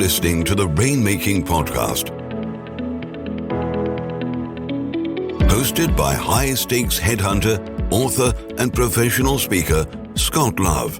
listening to the Rainmaking Podcast, hosted by high-stakes headhunter, author, and professional speaker, Scott Love.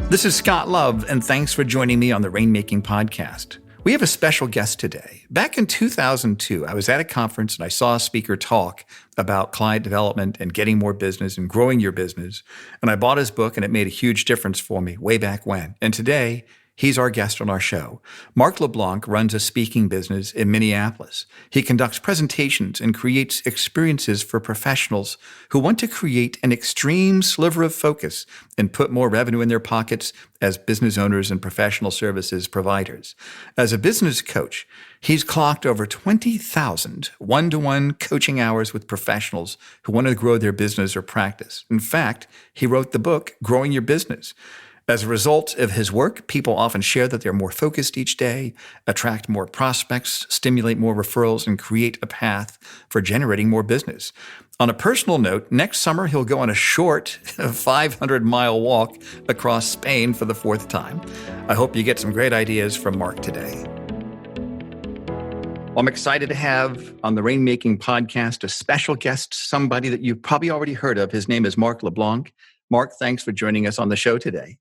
This is Scott Love, and thanks for joining me on the Rainmaking Podcast. We have a special guest today. Back in 2002, I was at a conference and I saw a speaker talk about client development and getting more business and growing your business. And I bought his book and it made a huge difference for me way back when. And today, he's our guest on our show. Mark LeBlanc runs a speaking business in Minneapolis. He conducts presentations and creates experiences for professionals who want to create an extreme sliver of focus and put more revenue in their pockets as business owners and professional services providers. As a business coach, he's clocked over 20,000 one-to-one coaching hours with professionals who want to grow their business or practice. In fact, he wrote the book, Growing Your Business. As a result of his work, people often share that they're more focused each day, attract more prospects, stimulate more referrals, and create a path for generating more business. On a personal note, next summer he'll go on a short 500-mile walk across Spain for the fourth time. I hope you get some great ideas from Mark today. I'm excited to have on the Rainmaking Podcast a special guest, somebody that you've probably already heard of. His name is Mark LeBlanc. Mark, thanks for joining us on the show today.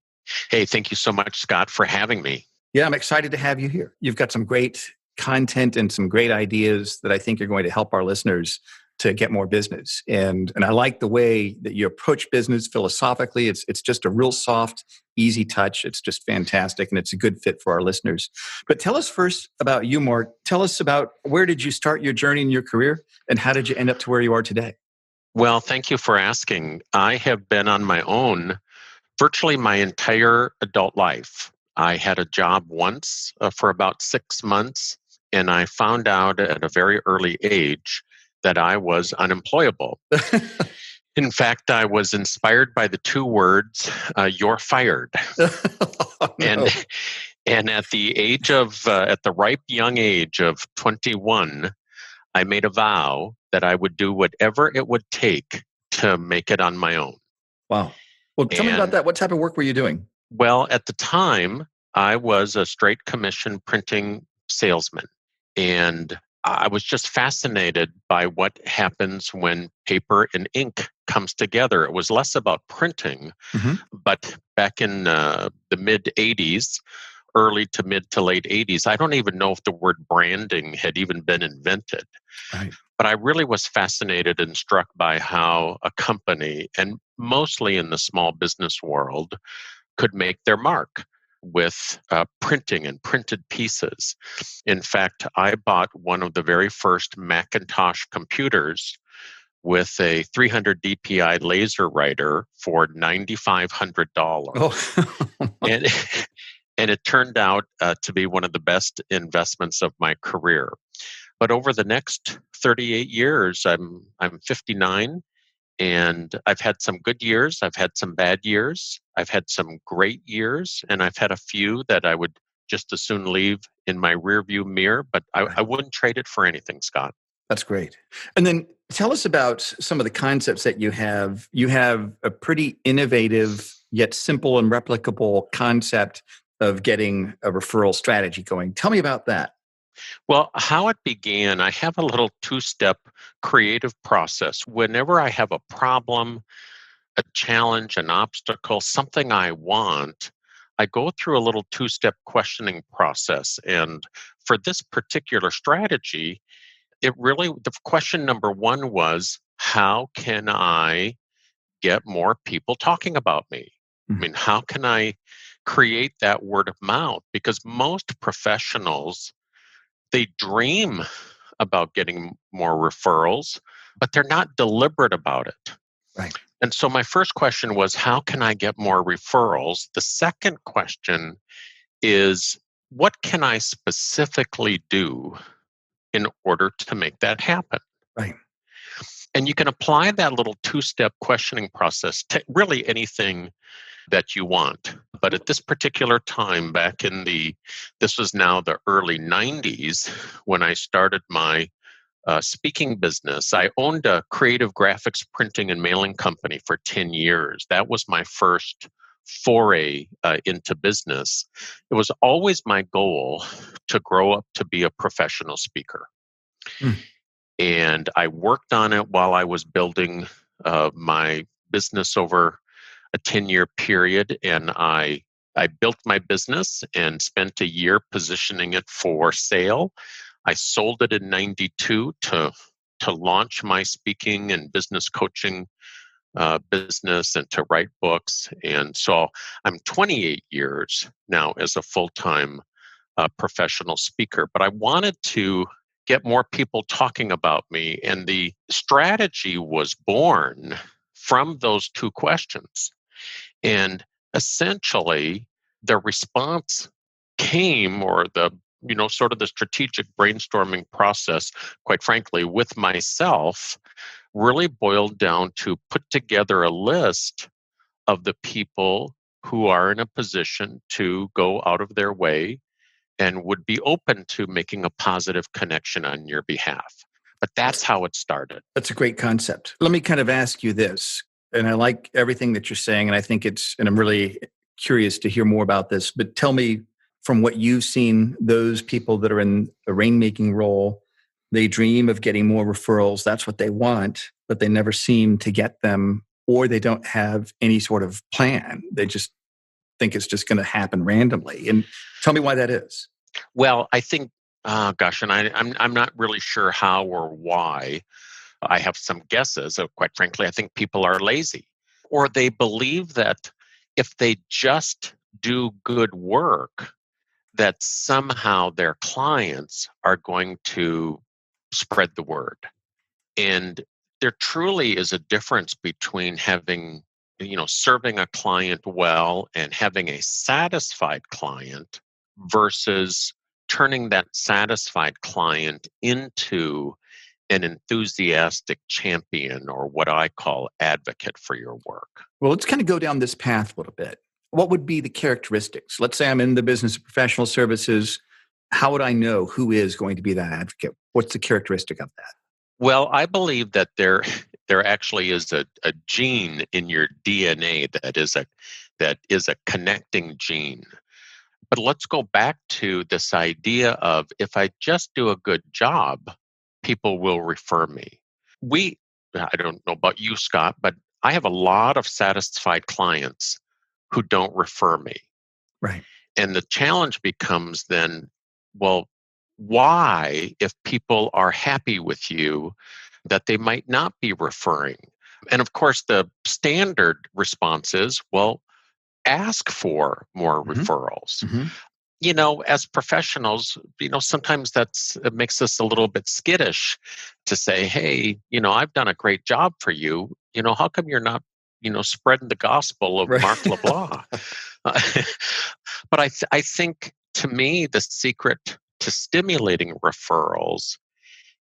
Hey, thank you so much, Scott, for having me. Yeah, I'm excited to have you here. You've got some great content and some great ideas that I think are going to help our listeners to get more business. And I like the way that you approach business philosophically. It's just a real soft, easy touch. It's just fantastic, and it's a good fit for our listeners. But tell us first about you, Mark. Tell us about where did you start your journey in your career, and how did you end up to where you are today? Well, thank you for asking. I have been on my own virtually my entire adult life. I had a job once for about 6 months, and I found out at a very early age that I was unemployable. In fact, I was inspired by the two words, "You're fired." Oh, no. And at the ripe young age of 21, I made a vow that I would do whatever it would take to make it on my own. Wow. Well, tell me about that. What type of work were you doing? Well, at the time, I was a straight commission printing salesman. And I was just fascinated by what happens when paper and ink comes together. It was less about printing, but back in the mid 80s, early to mid to late 80s, I don't even know if the word branding had even been invented. Right. But I really was fascinated and struck by how a company, and mostly in the small business world, could make their mark with printing and printed pieces. In fact, I bought one of the very first Macintosh computers with a 300 DPI laser writer for $9,500. Oh. And it turned out to be one of the best investments of my career. But over the next 38 years, I'm 59, and I've had some good years. I've had some bad years. I've had some great years, and I've had a few that I would just as soon leave in my rearview mirror, but I wouldn't trade it for anything, Scott. That's great. And then tell us about some of the concepts that you have. You have a pretty innovative yet simple and replicable concept of getting a referral strategy going. Tell me about that. Well, how it began, I have a little two-step creative process. Whenever I have a problem, a challenge, an obstacle, something I want, I go through a little two-step questioning process. And for this particular strategy, the question number one was, how can I get more people talking about me? I mean, how can I create that word of mouth? Because most professionals, they dream about getting more referrals, but they're not deliberate about it. Right. And so my first question was, how can I get more referrals? The second question is, what can I specifically do in order to make that happen? Right. And you can apply that little two-step questioning process to really anything that you want. But at this particular time, this was now the early 90s, when I started my speaking business. I owned a creative graphics printing and mailing company for 10 years. That was my first foray into business, it was always my goal to grow up to be a professional speaker. Mm. And I worked on it while I was building my business over a 10-year period. And I built my business and spent a year positioning it for sale. I sold it in 92 to launch my speaking and business coaching business and to write books. And so I'm 28 years now as a full-time professional speaker, but I wanted to get more people talking about me. And the strategy was born from those two questions. And essentially, the response came, or the sort of the strategic brainstorming process, quite frankly, with myself, really boiled down to put together a list of the people who are in a position to go out of their way and would be open to making a positive connection on your behalf. But that's how it started. That's a great concept. Let me kind of ask you this, and I like everything that you're saying, and I think and I'm really curious to hear more about this, but tell me, from what you've seen, those people that are in the rainmaking role, they dream of getting more referrals. That's what they want, but they never seem to get them, or they don't have any sort of plan. They just think it's just going to happen randomly. And tell me why that is. Well, I think, and I'm not really sure how or why. I have some guesses. Quite frankly, I think people are lazy, or they believe that if they just do good work, that somehow their clients are going to spread the word. And there truly is a difference between serving a client well and having a satisfied client versus turning that satisfied client into an enthusiastic champion, or what I call advocate for your work. Well, let's kind of go down this path a little bit. What would be the characteristics? Let's say I'm in the business of professional services. How would I know who is going to be that advocate? What's the characteristic of that? Well, I believe that there actually is a gene in your DNA that is a connecting gene. But let's go back to this idea of, if I just do a good job, people will refer me. I don't know about you, Scott, but I have a lot of satisfied clients who don't refer me. Right. And the challenge becomes then, well, why, if people are happy with you, that they might not be referring? And of course, the standard response is, well, ask for more referrals. Mm-hmm. As professionals, sometimes it makes us a little bit skittish to say, hey, I've done a great job for you. How come you're not, spreading the gospel of Right. Mark LeBlanc? But I think, to me, the secret to stimulating referrals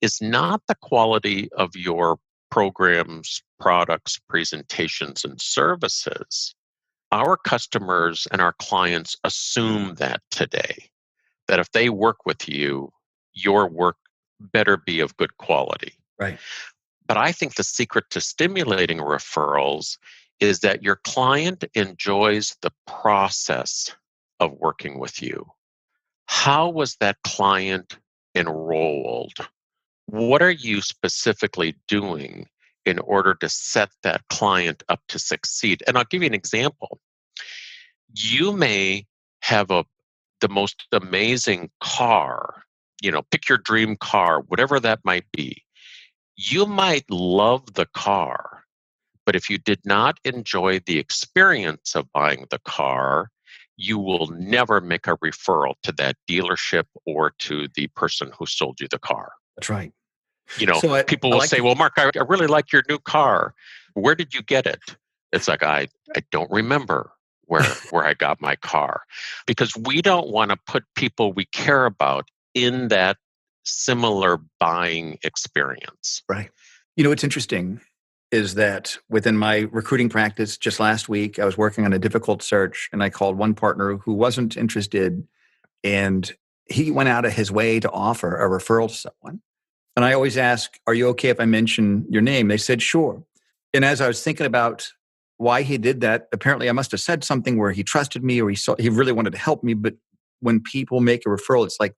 is not the quality of your programs, products, presentations, and services. Our customers and our clients assume that today, that if they work with you, your work better be of good quality. Right. But I think the secret to stimulating referrals is that your client enjoys the process of working with you. How was that client enrolled? What are you specifically doing in order to set that client up to succeed? And I'll give you an example. You may have the most amazing car, pick your dream car, whatever that might be. You might love the car, but if you did not enjoy the experience of buying the car, you will never make a referral to that dealership or to the person who sold you the car. That's right. People will say, well, Mark, I really like your new car. Where did you get it? It's like, I don't remember where I got my car, because we don't want to put people we care about in that similar buying experience. Right. What's interesting is that within my recruiting practice just last week, I was working on a difficult search, and I called one partner who wasn't interested, and he went out of his way to offer a referral to someone. And I always ask, are you okay if I mention your name? They said, sure. And as I was thinking about why he did that. Apparently, I must have said something where he trusted me or he really wanted to help me. But when people make a referral, it's like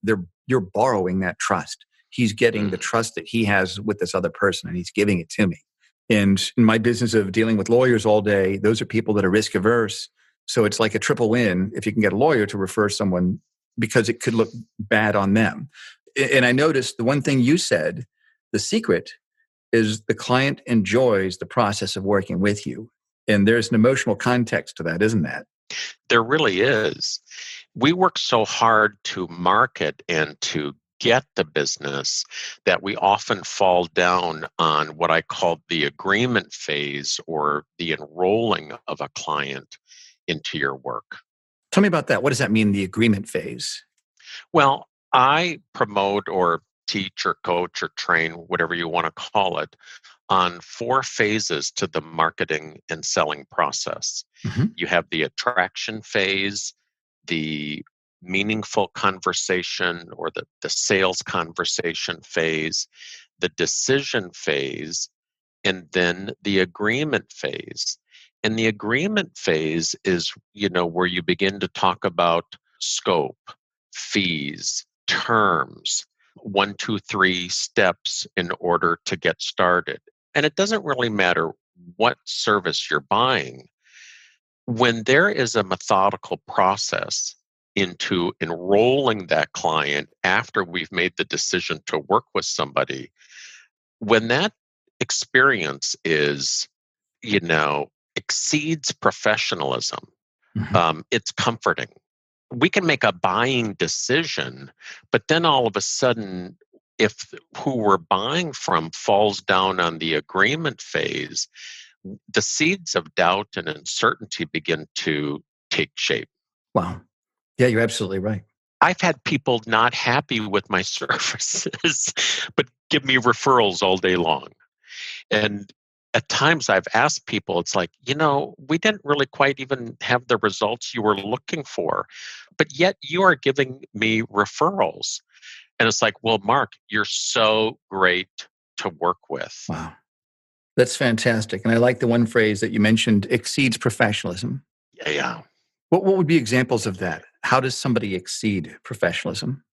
you're borrowing that trust. He's getting the trust that he has with this other person, and he's giving it to me. And in my business of dealing with lawyers all day, those are people that are risk averse. So it's like a triple win if you can get a lawyer to refer someone, because it could look bad on them. And I noticed the one thing you said, the secret is the client enjoys the process of working with you. And there's an emotional context to that, isn't that? There really is. We work so hard to market and to get the business that we often fall down on what I call the agreement phase, or the enrolling of a client into your work. Tell me about that. What does that mean, the agreement phase? Well, I promote or teach or coach or train, whatever you want to call it, on 4 phases to the marketing and selling process. Mm-hmm. You have the attraction phase, the meaningful conversation or the sales conversation phase, the decision phase, and then the agreement phase. And the agreement phase is, where you begin to talk about scope, fees, terms, 1, 2, 3 steps in order to get started. And it doesn't really matter what service you're buying. When there is a methodical process into enrolling that client after we've made the decision to work with somebody, when that experience is, exceeds professionalism, Mm-hmm. it's comforting. We can make a buying decision, but then all of a sudden, if who we're buying from falls down on the agreement phase, the seeds of doubt and uncertainty begin to take shape. Wow. Yeah, you're absolutely right. I've had people not happy with my services, but give me referrals all day long. And at times I've asked people, it's like, we didn't really quite even have the results you were looking for, but yet you are giving me referrals. And it's like, well, Mark, you're so great to work with. Wow. That's fantastic. And I like the one phrase that you mentioned, exceeds professionalism. Yeah. What would be examples of that? How does somebody exceed professionalism?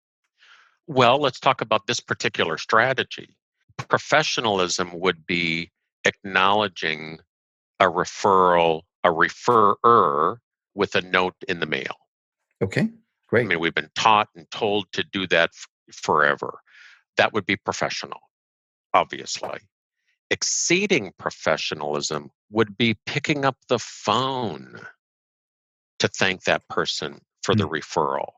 Well, let's talk about this particular strategy. Professionalism would be acknowledging a referral, a referrer with a note in the mail. Okay, I great. mean, we've been taught and told to do that forever. That would be professional, obviously. Exceeding professionalism would be picking up the phone to thank that person for the Mm. referral.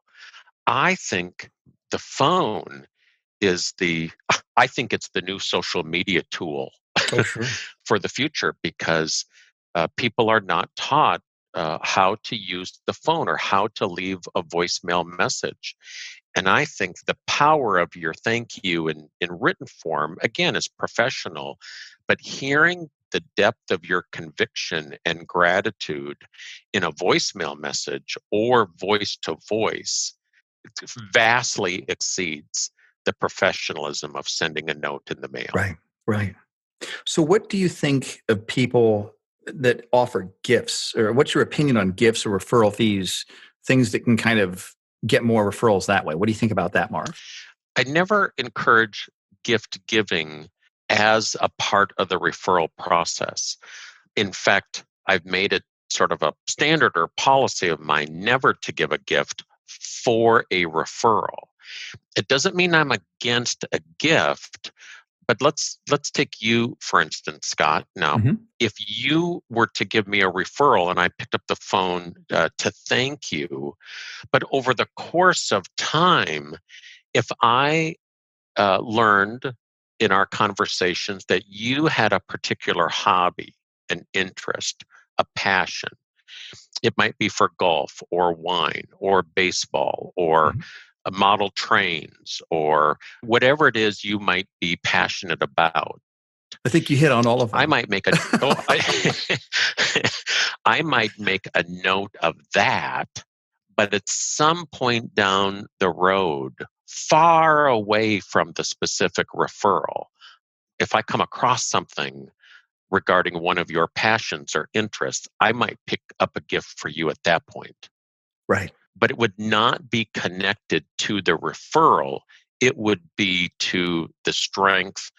I think the phone I think it's the new social media tool Oh, sure. for the future, because people are not taught how to use the phone or how to leave a voicemail message. And I think the power of your thank you in written form, again, is professional, but hearing the depth of your conviction and gratitude in a voicemail message or voice to voice vastly exceeds the professionalism of sending a note in the mail. Right, right. So what do you think of people that offer gifts, or what's your opinion on gifts or referral fees, things that can kind of get more referrals that way? What do you think about that, Mark? I never encourage gift giving as a part of the referral process. In fact, I've made it sort of a standard or policy of mine never to give a gift for a referral. It doesn't mean I'm against a gift, but let's take you, for instance, Scott. Now, Mm-hmm. if you were to give me a referral and I picked up the phone to thank you, but over the course of time, if I learned in our conversations that you had a particular hobby, an interest, a passion, it might be for golf or wine or baseball or Mm-hmm. model trains or whatever it is you might be passionate about. I think you hit on all of I them. might make a I might make a note of that, but at some point down the road, far away from the specific referral, if I come across something regarding one of your passions or interests, I might pick up a gift for you at that point. Right. But it would not be connected to the referral. It would be to the strength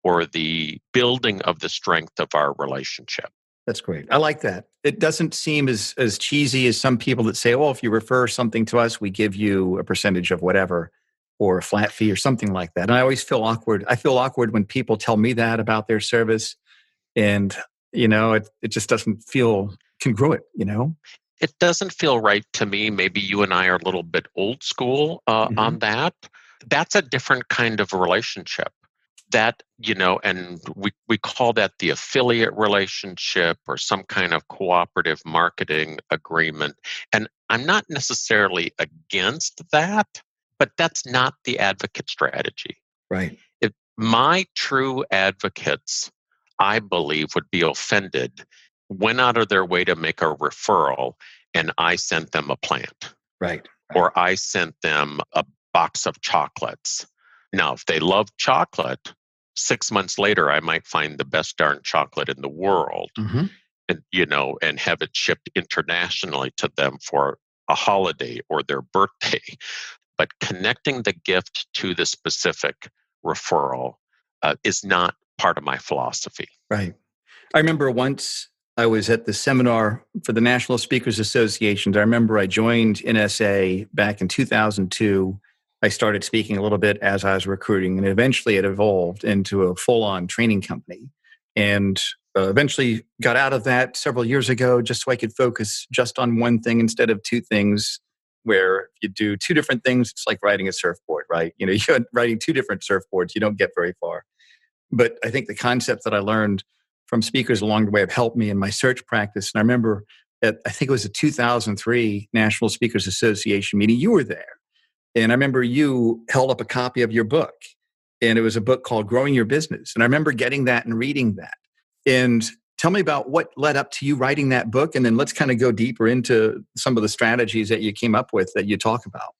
or the building of the strength of our relationship. That's great. I like that. It doesn't seem as cheesy as some people that say, "Oh, if you refer something to us, we give you a percentage of whatever, or a flat fee, or something like that." And I always feel awkward. I feel awkward when people tell me that about their service, and it just doesn't feel congruent. It doesn't feel right to me. Maybe you and I are a little bit old school Hmm. on that. That's a different kind of relationship. And we call that the affiliate relationship or some kind of cooperative marketing agreement. And I'm not necessarily against that, but that's not the advocate strategy. Right. If my true advocates, I believe, would be offended, went out of their way to make a referral, and I sent them a plant Right. or I sent them a box of chocolates. Now, if they love chocolate, 6 months later, I might find the best darn chocolate in the world Hmm. and have it shipped internationally to them for a holiday or their birthday. But connecting the gift to the specific referral is not part of my philosophy. Right. I remember once I was at the seminar for the National Speakers Association. I remember I joined NSA back in 2002. I started speaking a little bit as I was recruiting, and eventually it evolved into a full-on training company. And eventually got out of that several years ago just so I could focus just on one thing instead of two things, where if you do two different things, it's like riding a surfboard, right? You're riding two different surfboards, you don't get very far. But I think the concept that I learned from speakers along the way have helped me in my search practice. And I remember I think it was a 2003 National Speakers Association meeting. You were there. And I remember you held up a copy of your book. And it was a book called Growing Your Business. And I remember getting that and reading that. And tell me about what led up to you writing that book. And then let's kind of go deeper into some of the strategies that you came up with that you talk about.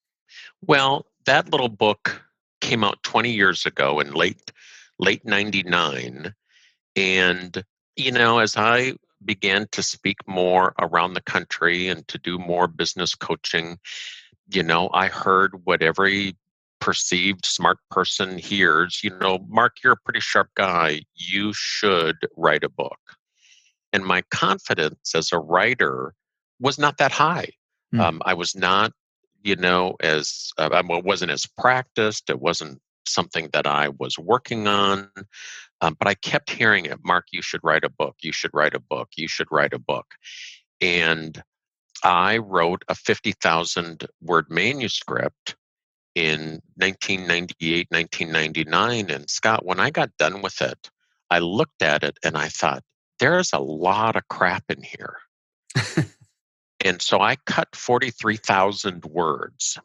Well, that little book came out 20 years ago in late 99. And, as I began to speak more around the country and to do more business coaching, I heard what every perceived smart person hears, Mark, you're a pretty sharp guy. You should write a book. And my confidence as a writer was not that high. Mm. I was not, as I wasn't as practiced. It wasn't something that I was working on. But I kept hearing it, Mark, you should write a book. You should write a book. You should write a book. And I wrote a 50,000 word manuscript in 1998, 1999. And Scott, when I got done with it, I looked at it and I thought, there's a lot of crap in here. And so I cut 43,000 words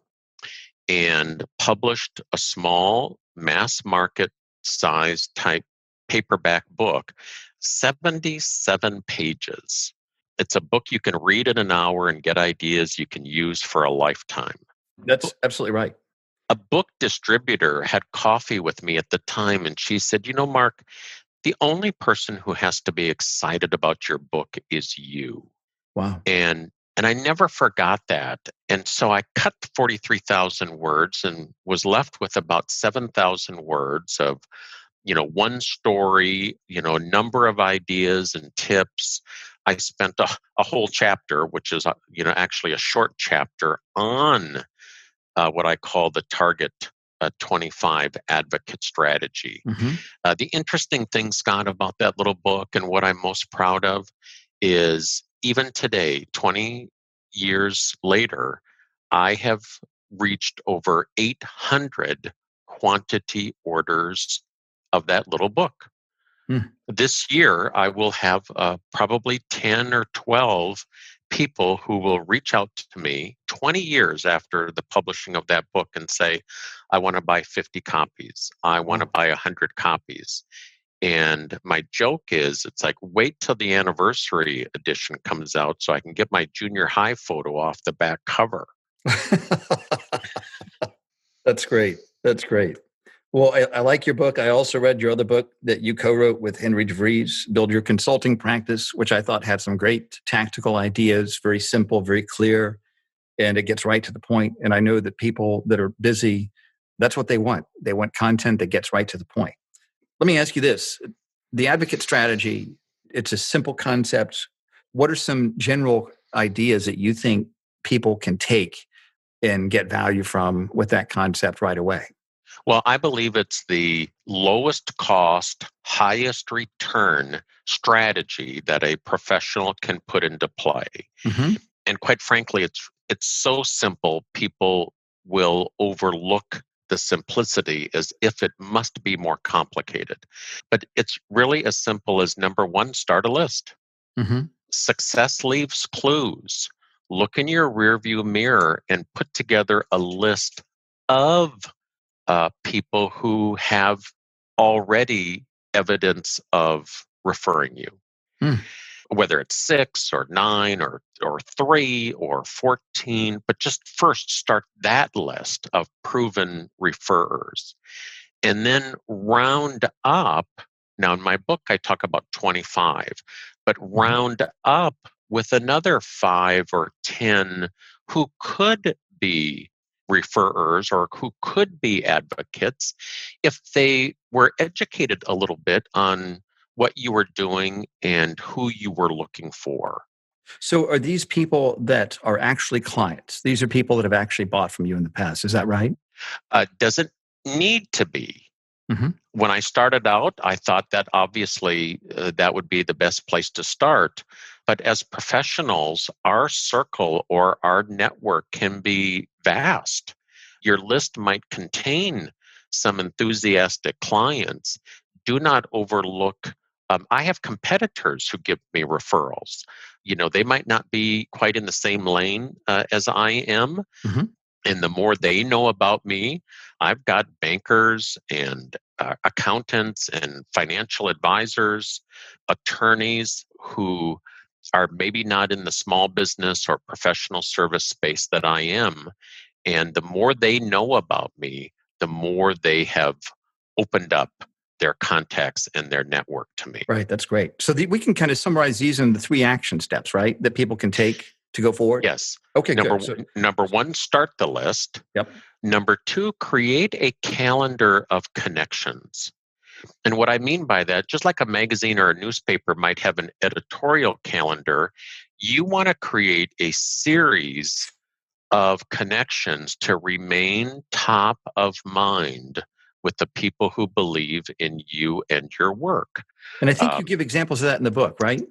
and published a small mass market size type paperback book, 77 pages. It's a book you can read in an hour and get ideas you can use for a lifetime. That's absolutely right. A book distributor had coffee with me at the time, and she said, Mark, the only person who has to be excited about your book is you. Wow. And I never forgot that. And so I cut 43,000 words and was left with about 7,000 words of, one story, a number of ideas and tips. I spent a whole chapter, which is, actually a short chapter on what I call the Target 25 advocate strategy. Mm-hmm. The interesting thing, Scott, about that little book and what I'm most proud of is even today, 20 years later, I have reached over 800 quantity orders of that little book. Mm. This year, I will have probably 10 or 12 people who will reach out to me 20 years after the publishing of that book and say, I want to buy 50 copies. I want to buy 100 copies. And my joke is, it's like, wait till the anniversary edition comes out so I can get my junior high photo off the back cover. That's great. That's great. Well, I like your book. I also read your other book that you co-wrote with Henry DeVries, Build Your Consulting Practice, which I thought had some great tactical ideas, very simple, very clear, and it gets right to the point. And I know that people that are busy, that's what they want. They want content that gets right to the point. Let me ask you this. The advocate strategy, it's a simple concept. What are some general ideas that you think people can take and get value from with that concept right away? Well, I believe it's the lowest cost, highest return strategy that a professional can put into play. Mm-hmm. And quite frankly, it's so simple, people will overlook the simplicity as if it must be more complicated. But it's really as simple as number one, start a list. Mm-hmm. Success leaves clues. Look in your rearview mirror and put together a list of people who have already evidence of referring you, Mm. whether it's 6 or 9 or 3 or 14, but just first start that list of proven referrers. And then round up. Now, in my book, I talk about 25, but Mhm. round up with another 5 or 10 who could be referrers or who could be advocates if they were educated a little bit on what you were doing and who you were looking for. So are these people that are actually clients? These are people that have actually bought from you in the past. Is that right? Doesn't need to be. Mm-hmm. When I started out, I thought that obviously that would be the best place to start. But as professionals, our circle or our network can be vast. Your list might contain some enthusiastic clients. Do not overlook. I have competitors who give me referrals. They might not be quite in the same lane as I am, Mm-hmm. and the more they know about me, I've got bankers and accountants and financial advisors, attorneys who are maybe not in the small business or professional service space that I am. And the more they know about me, the more they have opened up their contacts and their network to me. Right. That's great. So we can kind of summarize these in the 3 action steps, right? That people can take to go forward. Yes. Okay, Number good. So, number one, start the list. yep. Number two, create a calendar of connections. And what I mean by that, just like a magazine or a newspaper might have an editorial calendar, you want to create a series of connections to remain top of mind with the people who believe in you and your work. And I think you Um, give examples of that in the book, right?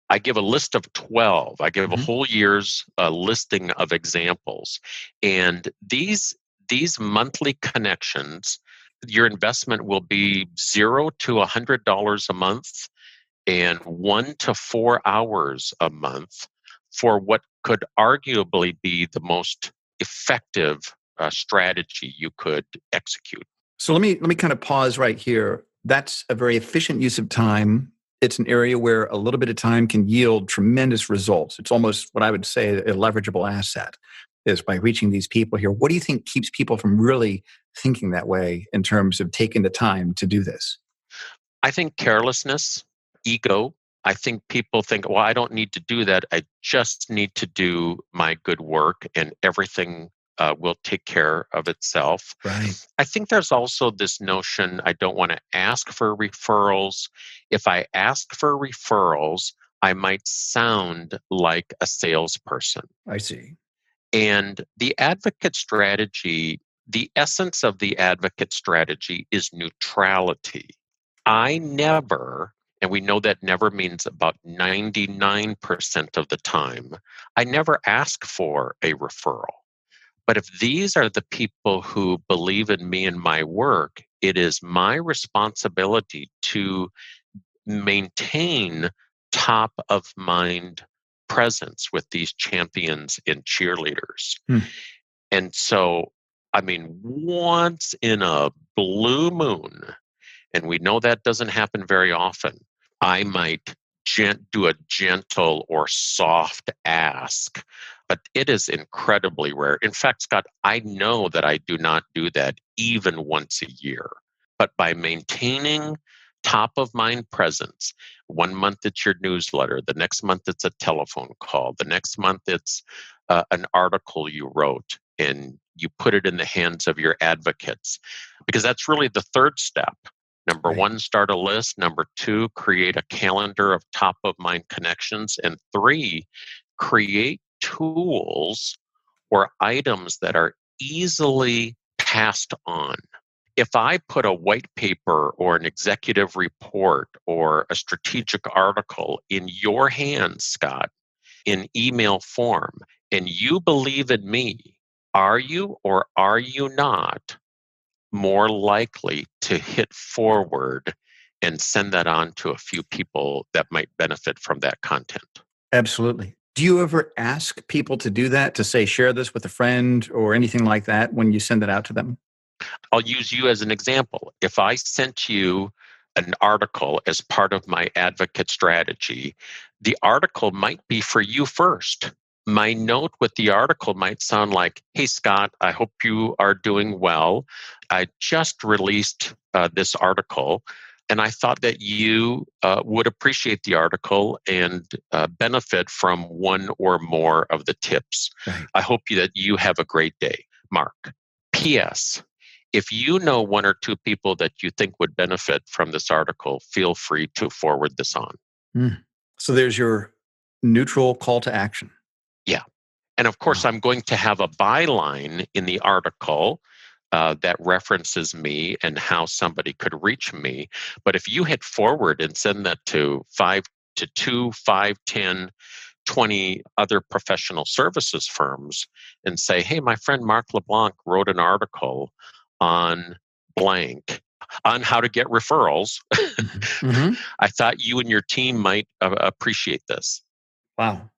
I give a list of 12. I give a Mm-hmm. whole year's listing of examples. And these monthly connections, your investment will be $0 to $100 a month and 1 to 4 hours a month for what could arguably be the most effective strategy you could execute. So let me kind of pause right here. That's a very efficient use of time. It's an area where a little bit of time can yield tremendous results. It's almost what I would say a leverageable asset is by reaching these people here. What do you think keeps people from really thinking that way in terms of taking the time to do this? I think carelessness, ego. I think people think, well, I don't need to do that. I just need to do my good work and everything will take care of itself. Right. I think there's also this notion I don't want to ask for referrals. If I ask for referrals, I might sound like a salesperson. I see. And the advocate strategy, the essence of the advocate strategy is neutrality. I never, and we know that never means about 99% of the time, I never ask for a referral. But if these are the people who believe in me and my work, it is my responsibility to maintain top of mind presence with these champions and cheerleaders. Hmm. And so, I mean, once in a blue moon, and we know that doesn't happen very often, I might do a gentle or soft ask, but it is incredibly rare. In fact, Scott, I know that I do not do that even once a year. but by maintaining top of mind presence. 1 month it's your newsletter, the next month it's a telephone call, the next month it's an article you wrote, and you put it in the hands of your advocates. Because that's really the third step. Number Right. one, start a list. Number two, create a calendar of top of mind connections. And three, create tools or items that are easily passed on. If I put a white paper or an executive report or a strategic article in your hands, Scott, in email form, and you believe in me, are you or are you not more likely to hit forward and send that on to a few people that might benefit from that content? Absolutely. Do you ever ask people to do that, to say, share this with a friend or anything like that when you send it out to them? I'll use you as an example. If I sent you an article as part of my advocate strategy, the article might be for you first. My note with the article might sound like, hey, Scott, I hope you are doing well. I just released this article, and I thought that you would appreciate the article and benefit from one or more of the tips. Right. I hope that you have a great day, Mark. P.S. If you know one or two people that you think would benefit from this article, feel free to forward this on. Mm. So there's your neutral call to action. Yeah. And of course, Wow. I'm going to have a byline in the article that references me and how somebody could reach me. But if you hit forward and send that to 10, 20 other professional services firms and say, hey, my friend Mark LeBlanc wrote an article on blank on how to get referrals. Mm-hmm. I thought you and your team might appreciate this. Wow.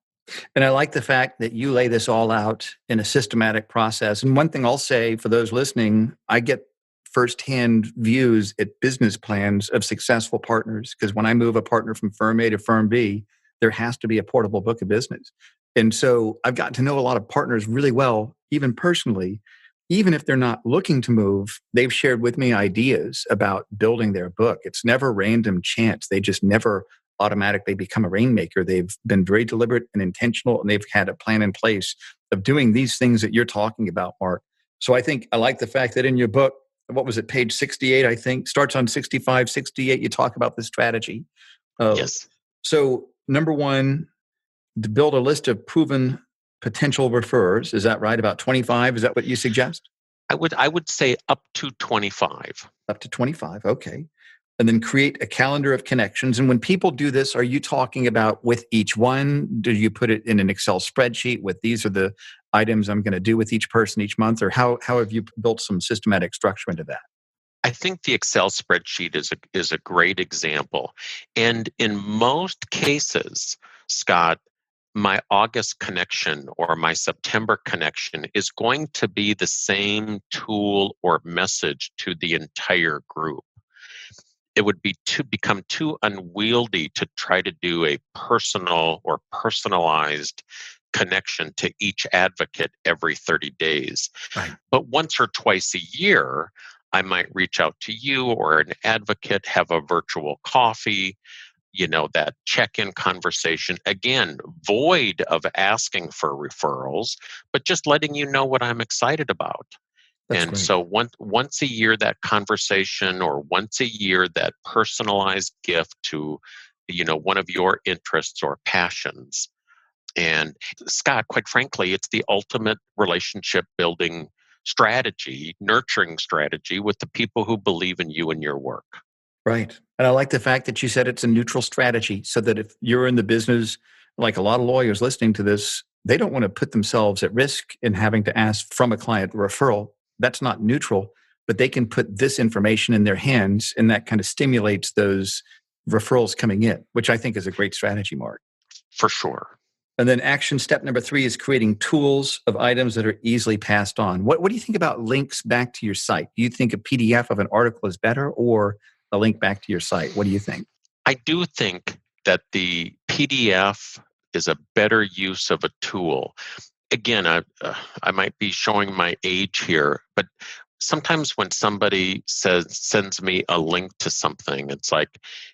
And I like the fact that you lay this all out in a systematic process. And one thing I'll say for those listening, I get firsthand views at business plans of successful partners. Because when I move a partner from firm A to firm B, there has to be a portable book of business. And so I've gotten to know a lot of partners really well, even personally. Even if they're not looking to move, they've shared with me ideas about building their book. It's never random chance. They just never automatically become a rainmaker. They've been very deliberate and intentional, and they've had a plan in place of doing these things that you're talking about, Mark. So I think I like the fact that in your book, what was it, page 68, I think, starts on 65, 68, you talk about the strategy. Uh, Yes. so number one, to build a list of proven potential referrers. Is that right? About 25? Is that what you suggest? I would say up to 25. Up to 25. Okay. And then create a calendar of connections. And when people do this, are you talking about with each one? Do you put it in an Excel spreadsheet with these are the items I'm going to do with each person each month? Or how have you built some systematic structure into that? I think the Excel spreadsheet is a great example. And in most cases, Scott, my August connection or my September connection is going to be the same tool or message to the entire group. It would be to become too unwieldy to try to do a personal or personalized connection to each advocate every 30 days. Right. But once or twice a year, I might reach out to you or an advocate, have a virtual coffee, that check-in conversation, again, void of asking for referrals, but just letting you know what I'm excited about. That's And great. so once a year, that conversation, or once a year, that personalized gift to, one of your interests or passions. And Scott, quite frankly, it's the ultimate relationship building strategy, nurturing strategy with the people who believe in you and your work. Right. And I like the fact that you said it's a neutral strategy so that if you're in the business, like a lot of lawyers listening to this, they don't want to put themselves at risk in having to ask from a client referral. That's not neutral, but they can put this information in their hands and that kind of stimulates those referrals coming in, which I think is a great strategy, Mark. For sure. And then action step number 3 is creating tools of items that are easily passed on. What do you think about links back to your site? Do you think a PDF of an article is better or a link back to your site? What do you think? I do think that the PDF is a better use of a tool. Again, I might be showing my age here, but sometimes when somebody sends me a link to something, it's like,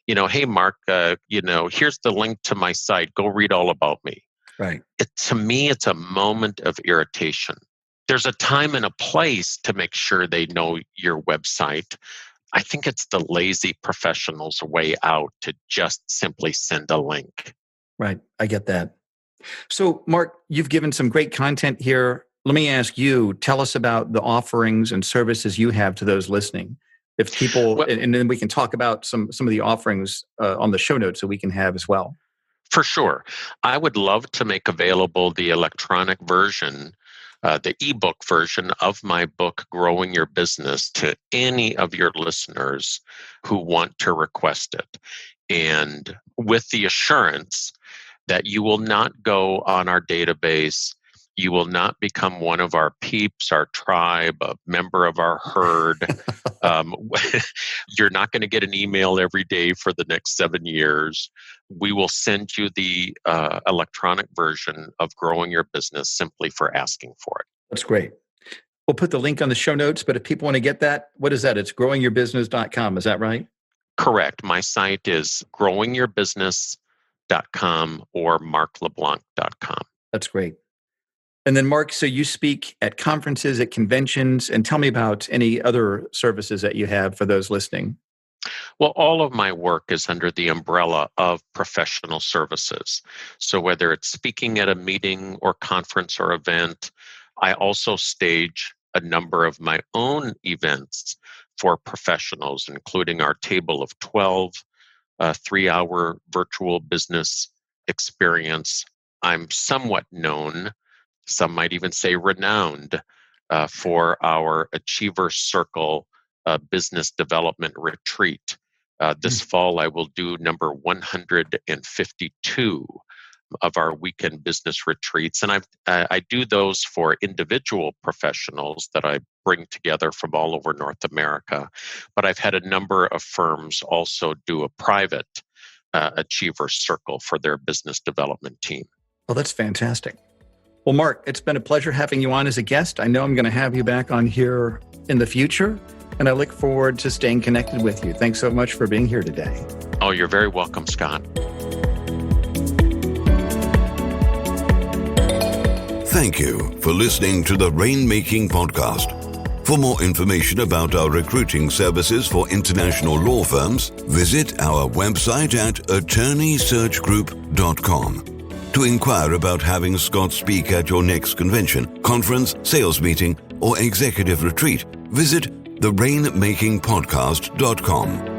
hey, Mark, here's the link to my site. Go read all about me. Right. To me, it's a moment of irritation. There's a time and a place to make sure they know your website. I think it's the lazy professional's way out to just simply send a link. Right. I get that. So, Mark, you've given some great content here. Let me ask you, tell us about the offerings and services you have to those listening. If people, and then we can talk about some of the offerings on the show notes that we can have as well. For sure. I would love to make available the electronic version, the ebook version of my book, Growing Your Business, to any of your listeners who want to request it. And with the assurance that you will not go on our database, you will not become one of our peeps, our tribe, a member of our herd. You're not going to get an email every day for the next 7 years. We will send you the electronic version of Growing Your Business simply for asking for it. That's great. We'll put the link on the show notes, but if people want to get that, what is that? It's growingyourbusiness.com. Is that right? Correct. My site is growingyourbusiness.com or markleblanc.com. That's great. And then, Mark, so you speak at conferences, at conventions, and tell me about any other services that you have for those listening. Well, all of my work is under the umbrella of professional services. So whether it's speaking at a meeting or conference or event, I also stage a number of my own events for professionals, including our Table of 12, 3-hour virtual business experience. I'm somewhat known, some might even say renowned, for our Achiever Circle business development retreat. This fall, I will do number 152 of our weekend business retreats. And I do those for individual professionals that I bring together from all over North America. But I've had a number of firms also do a private Achiever Circle for their business development team. Well, that's fantastic. Well, Mark, it's been a pleasure having you on as a guest. I know I'm going to have you back on here in the future, and I look forward to staying connected with you. Thanks so much for being here today. Oh, you're very welcome, Scott. Thank you for listening to the Rainmaking Podcast. For more information about our recruiting services for international law firms, visit our website at attorneysearchgroup.com. To inquire about having Scott speak at your next convention, conference, sales meeting, or executive retreat, visit therainmakingpodcast.com.